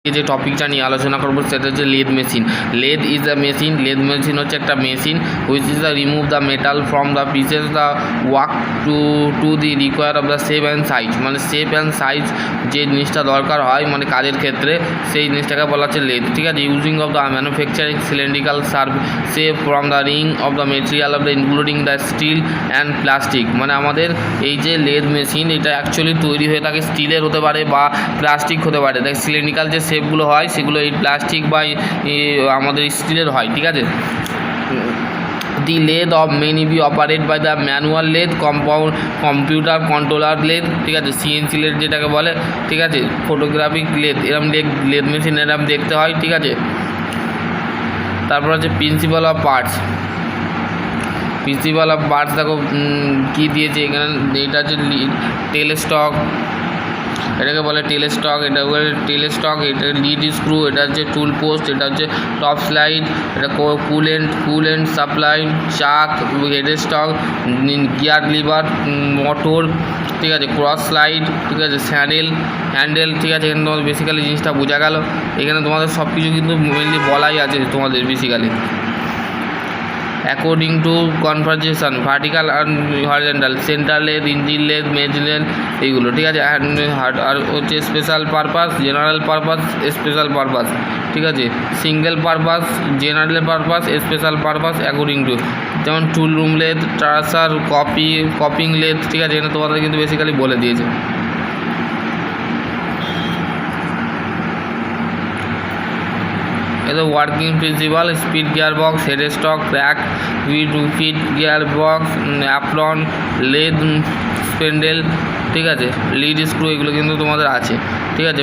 যে টপিকটা নিয়ে আলোচনা করবো সেটা হচ্ছে lathe machine. Lathe is the machine. Lathe machine হচ্ছে একটা machine which is the remove the metal from the pieces the work to the require of the shape and size. মানে শেপ অ্যান্ড সাইজ যে জিনিসটা দরকার হয় মানে কাজের ক্ষেত্রে সেই জিনিসটাকে বলা হচ্ছে লেদ। ঠিক আছে, using of the manufacturing cylindrical shape from the ring of the material of the including the steel and plastic. মানে আমাদের এই যে লেদ মেশিন এটা অ্যাকচুয়ালি তৈরি হয়ে থাকে স্টিলের হতে পারে বা প্লাস্টিক হতে পারে। দেখ সিলিন্ড্রিক্যাল যে শেপগুলো হয় সেগুলো এই প্লাস্টিক বা আমাদের স্টিলের হয়। ঠিক আছে, the lathe of many be operate by the manual lathe computer controller lathe. ঠিক আছে, সিএনসি লেদ যেটাকে বলে। ঠিক আছে, ফটোগ্রাফিক লেদ এরম লেদ মেশিন এরম দেখতে হয়। ঠিক আছে, তারপর হচ্ছে principle of parts. Principle of parts দেখো কী দিয়েছে এখানে। এটা হচ্ছে টেলস্টক, এটাকে বলে টেলস্টক, এটা বলে টেলস্টক, এটা লিড স্ক্রু, এটা হচ্ছে টুল পোস্ট, এটা হচ্ছে টপ স্লাইড, এটা কুলেন্ট সাপ্লাই, চাক, head stock, gear liver, motor. ঠিক আছে, ক্রস স্লাইড, ঠিক আছে, হ্যান্ডেল। ঠিক আছে, এখানে তোমাদের বেসিক্যালি জিনিসটা বোঝা গেল। এখানে তোমাদের সব কিছু কিন্তু মেনলি বলাই আছে তোমাদের basically. According to conversation vertical and horizontal, centre lathe, engine lathe, maze lathe এইগুলো। ঠিক আছে, আর হচ্ছে special purpose, general purpose, special purpose. ঠিক আছে, single purpose, general purpose, special purpose according to. যেমন tool room lathe, tracer, copying lathe. ঠিক আছে, এটা তোমাদের কিন্তু বেসিক্যালি বলে দিয়েছে। The working principle: speed gearbox, head stock, rack, feed gearbox, apron, lathe, spindle। ঠিক আছে, লিড স্ক্রু এগুলো কিন্তু তোমাদের আছে। ঠিক আছে,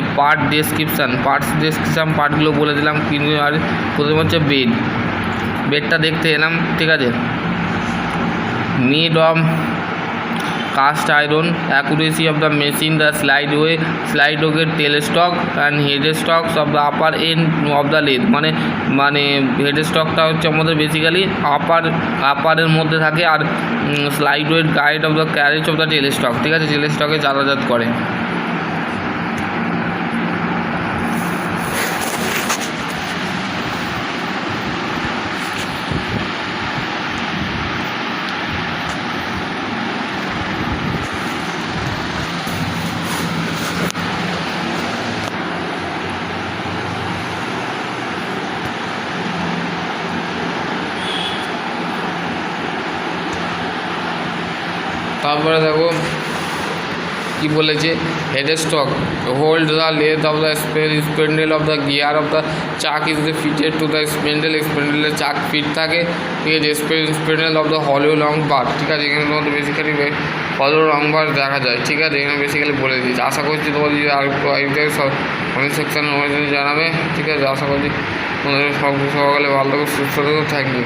পার্টগুলো বলে দিলাম। কিন্তু আর প্রথমে হচ্ছে বেডটা দেখতে এলাম। ঠিক আছে, made of cast iron, accuracy of the machine, the slide wheel, tail stock and head stocks of the upper end of the lathe। মানে হেড স্টকটা হচ্ছে আমাদের বেসিক্যালি আপারের মধ্যে থাকে, আর slide weight guide of the carriage of the tail stock. ঠিক আছে, টেল স্টকে যাতায়াত করে। তারপরে দেখো কি বলেছে, head stock hold the lathe of the spindle of the gear of the chuck is the fitted to the স্পেন্ডেলের চাক ফিট থাকে। ঠিক আছে, স্পেন্ডেল অফ দ্য হলো লং বার। ঠিক আছে, এখানে তোমাদের বেসিক্যালি হলো লং বার দেখা যায়। ঠিক আছে, এখানে বেসিক্যালি বলে দিয়েছি। আশা করছি তোমাদের যদি আর সব অনেক সেকশানে জানাবে। ঠিক আছে, আশা করছি তোমাদের সকালে ভালো থাকো, সুস্থ থাকো। Thank you.